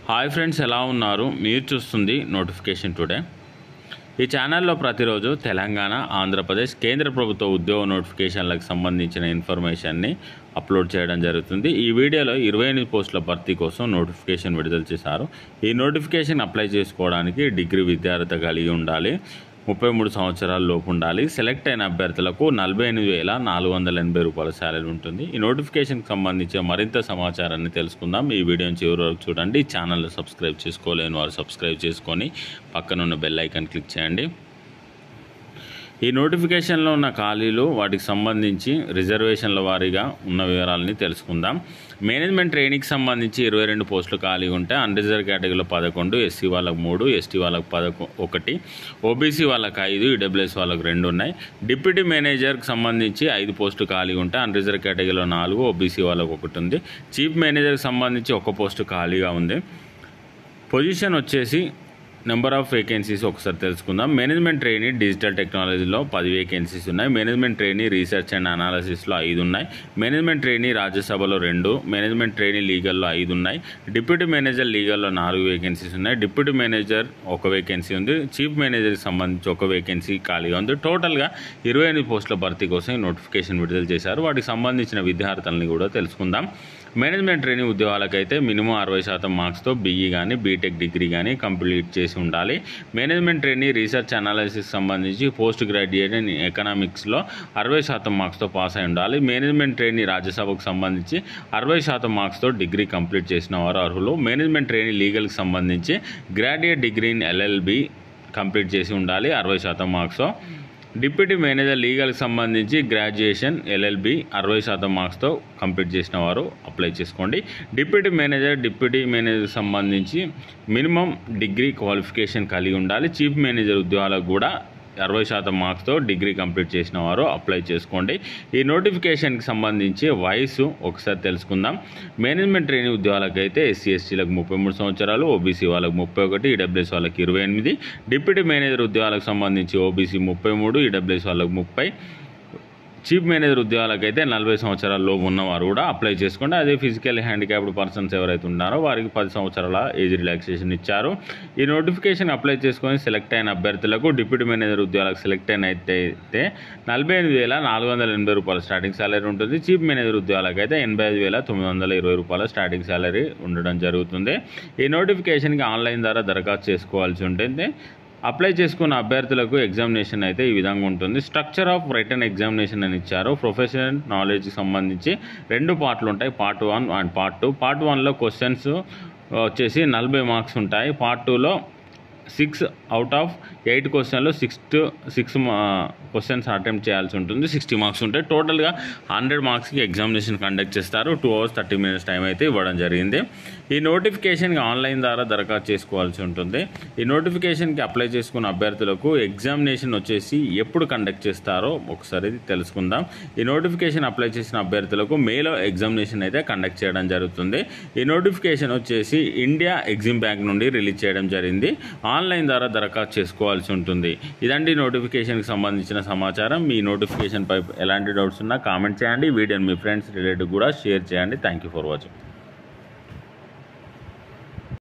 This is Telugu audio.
హాయ్ ఫ్రెండ్స్, ఎలా ఉన్నారు? మీరు చూస్తుంది నోటిఫికేషన్ టుడే. ఈ ఛానల్లో ప్రతిరోజు తెలంగాణ, ఆంధ్రప్రదేశ్ కేంద్ర ప్రభుత్వ ఉద్యోగ నోటిఫికేషన్లకు సంబంధించిన ఇన్ఫర్మేషన్ని అప్లోడ్ చేయడం జరుగుతుంది. ఈ వీడియోలో 28 పోస్టుల భర్తీ కోసం నోటిఫికేషన్ విడుదల చేశారు. ఈ నోటిఫికేషన్ అప్లై చేసుకోవడానికి డిగ్రీ విద్యార్హత కలిగి ఉండాలి, 33 సంవత్సరాల లోపు ఉండాలి. సెలెక్ట్ అయిన అభ్యర్థులకు 48,480 రూపాయల శాలరీ ఉంటుంది. ఈ నోటిఫికేషన్కి సంబంధించి మరింత సమాచారాన్ని తెలుసుకుందాం. ఈ వీడియోని చివరి వరకు చూడండి. ఈ ఛానల్ని సబ్స్క్రైబ్ చేసుకోలేని వారు సబ్స్క్రైబ్ చేసుకొని పక్కనున్న బెల్ ఐకాన్ క్లిక్ చేయండి. ఈ నోటిఫికేషన్లో ఉన్న ఖాళీలు, వాటికి సంబంధించి రిజర్వేషన్ల వారీగా ఉన్న వివరాలని తెలుసుకుందాం. మేనేజ్మెంట్ ట్రైనింగ్కి సంబంధించి 22 పోస్టులు ఖాళీ ఉంటే అన్రిజర్వ్ కేటగిరీలో 11, ఎస్సీ వాళ్ళకు 3, ఎస్టీ వాళ్ళకు 1, ఓబీసీ వాళ్ళకి 5, ఈడబ్ల్యూఎస్ వాళ్ళకు 2 ఉన్నాయి. డిప్యూటీ మేనేజర్కి సంబంధించి 5 పోస్టులు ఖాళీ ఉంటే అన్రిజర్వ్ కేటగిరీలో 4, ఓబీసీ వాళ్ళకు 1 ఉంది. చీఫ్ మేనేజర్కి సంబంధించి 1 పోస్టు ఖాళీగా ఉంది. పొజిషన్ వచ్చేసి నెంబర్ ఆఫ్ వేకెన్సీస్ ఒకసారి తెలుసుకుందాం. మేనేజ్మెంట్ ట్రైనీ డిజిటల్ టెక్నాలజీలో 10 వేకెన్సీస్ ఉన్నాయి. మేనేజ్మెంట్ ట్రైనీ రీసెర్చ్ అండ్ అనాలిసిస్లో 5 ఉన్నాయి. మేనేజ్మెంట్ ట్రైనీ రాజ్యసభలో 2, మేనేజ్మెంట్ ట్రైనీ లీగల్లో 5 ఉన్నాయి. డిప్యూటీ మేనేజర్ లీగల్లో 4 వేకెన్సీస్ ఉన్నాయి. డిప్యూటీ మేనేజర్ 1 వేకెన్సీ ఉంది. చీఫ్ మేనేజర్కి సంబంధించి 1 వేకెన్సీ ఖాళీగా ఉంది. టోటల్గా 28 పోస్టుల భర్తీ కోసం ఈ నోటిఫికేషన్ విడుదల చేశారు. వాటికి సంబంధించిన విద్యార్థులని కూడా తెలుసుకుందాం. మేనేజ్మెంట్ ట్రైనీ ఉద్యోగాలకైతే మినిమం 60% మార్క్స్తో బీఈ కానీ బీటెక్ డిగ్రీ కానీ కంప్లీట్ చేసి ఉండాలి. మేనేజ్మెంట్ ట్రైనీ రీసెర్చ్ అనాలిసిస్ సంబంధించి పోస్ట్ గ్రాడ్యుయేట్ ఇన్ ఎకనామిక్స్లో 60% మార్క్స్తో పాస్ అయి ఉండాలి. మేనేజ్మెంట్ ట్రైనీ రాజ్యసభకు సంబంధించి 60% మార్క్స్తో డిగ్రీ కంప్లీట్ చేసిన వారు అర్హులు. మేనేజ్మెంట్ ట్రైనీ లీగల్కి సంబంధించి graduate degree in LLB complete చేసి ఉండాలి 60% మార్క్స్తో. డిప్యూటీ మేనేజర్ లీగల్కి సంబంధించి గ్రాడ్యుయేషన్ ఎల్ఎల్బి 60% మార్క్స్తో కంప్లీట్ చేసిన వారు అప్లై చేసుకోండి. డిప్యూటీ మేనేజర్కి సంబంధించి మినిమం డిగ్రీ క్వాలిఫికేషన్ కలిగి ఉండాలి. చీఫ్ మేనేజర్ ఉద్యోగాలకు కూడా 60% మార్క్స్తో డిగ్రీ కంప్లీట్ చేసిన వారు అప్లై చేసుకోండి. ఈ నోటిఫికేషన్కి సంబంధించి వయసు ఒకసారి తెలుసుకుందాం. మేనేజ్మెంట్ ట్రైనీ ఉద్యోగాలకు అయితే ఎస్సీ ఎస్టీలకు 33 సంవత్సరాలు, ఓబీసీ వాళ్ళకు 31, ఈడబ్ల్యూఎస్ వాళ్ళకి 28. డిప్యూటీ మేనేజర్ ఉద్యోగాలకు సంబంధించి ఓబీసీ 33, ఈడబ్ల్యూఎస్ వాళ్ళకు 30. చీఫ్ మేనేజర్ ఉద్యోగాలకైతే 40 సంవత్సరాల లోపు ఉన్నవారు కూడా అప్లై చేసుకోండి. అదే ఫిజికల్ హ్యాండిక్యాప్డ్ పర్సన్స్ ఎవరైతే ఉన్నారో వారికి 10 సంవత్సరాల ఏజ్ రిలాక్సేషన్ ఇచ్చారు. ఈ నోటిఫికేషన్ అప్లై చేసుకొని సెలెక్ట్ అయిన అభ్యర్థులకు డిప్యూటీ మేనేజర్ ఉద్యోగాలకు సెలెక్ట్ అయితే 48,480 రూపాయల స్టార్టింగ్ సాలరీ ఉంటుంది. చీఫ్ మేనేజర్ ఉద్యోగాలకైతే 85,920 రూపాయల స్టార్టింగ్ సాలరీ ఉండడం జరుగుతుంది. ఈ నోటిఫికేషన్కి ఆన్లైన్ ద్వారా దరఖాస్తు చేసుకోవాల్సి ఉంటుంది. అప్లై చేసుకున్న అభ్యర్థులకు ఎగ్జామినేషన్ అయితే ఈ విధంగా ఉంటుంది. స్ట్రక్చర్ ఆఫ్ రిటన్ ఎగ్జామినేషన్ అని ఇచ్చారు. ప్రొఫెషనల్ నాలెడ్జ్కి సంబంధించి 2 పార్ట్లు ఉంటాయి, పార్ట్ 1 అండ్ పార్ట్ 2. పార్ట్ 1లో క్వశ్చన్స్ వచ్చేసి 40 మార్క్స్ ఉంటాయి. పార్ట్ 2లో 6 అవుట్ ఆఫ్ 8 క్వశ్చన్లో 6 క్వశ్చన్స్ అటెంప్ట్ చేయాల్సి ఉంటుంది. 60 మార్క్స్ ఉంటాయి. టోటల్గా 100 మార్క్స్కి ఎగ్జామినేషన్ కండక్ట్ చేస్తారు. 2 hours 30 minutes టైం అయితే ఇవ్వడం జరిగింది. ఈ నోటిఫికేషన్కి ఆన్లైన్ ద్వారా దరఖాస్తు చేసుకోవాల్సి ఉంటుంది. ఈ నోటిఫికేషన్కి అప్లై చేసుకున్న అభ్యర్థులకు ఎగ్జామినేషన్ వచ్చేసి ఎప్పుడు కండక్ట్ చేస్తారో ఒకసారి తెలుసుకుందాం. ఈ నోటిఫికేషన్ అప్లై చేసిన అభ్యర్థులకు మేలో ఎగ్జామినేషన్ అయితే కండక్ట్ చేయడం జరుగుతుంది. ఈ నోటిఫికేషన్ వచ్చేసి ఇండియా ఎగ్జిమ్ బ్యాంక్ నుండి రిలీజ్ చేయడం జరిగింది. ఆన్లైన్ ద్వారా దరఖాస్తు చేసుకోవాల్సి ఉంటుంది. ఇదండి నోటిఫికేషన్కి సంబంధించిన సమాచారం. మీ నోటిఫికేషన్పై ఎలాంటి డౌట్స్ ఉన్నా కామెంట్ చేయండి. వీడియోని మీ ఫ్రెండ్స్ రిలేటివ్ కూడా షేర్ చేయండి. Thank you for watching.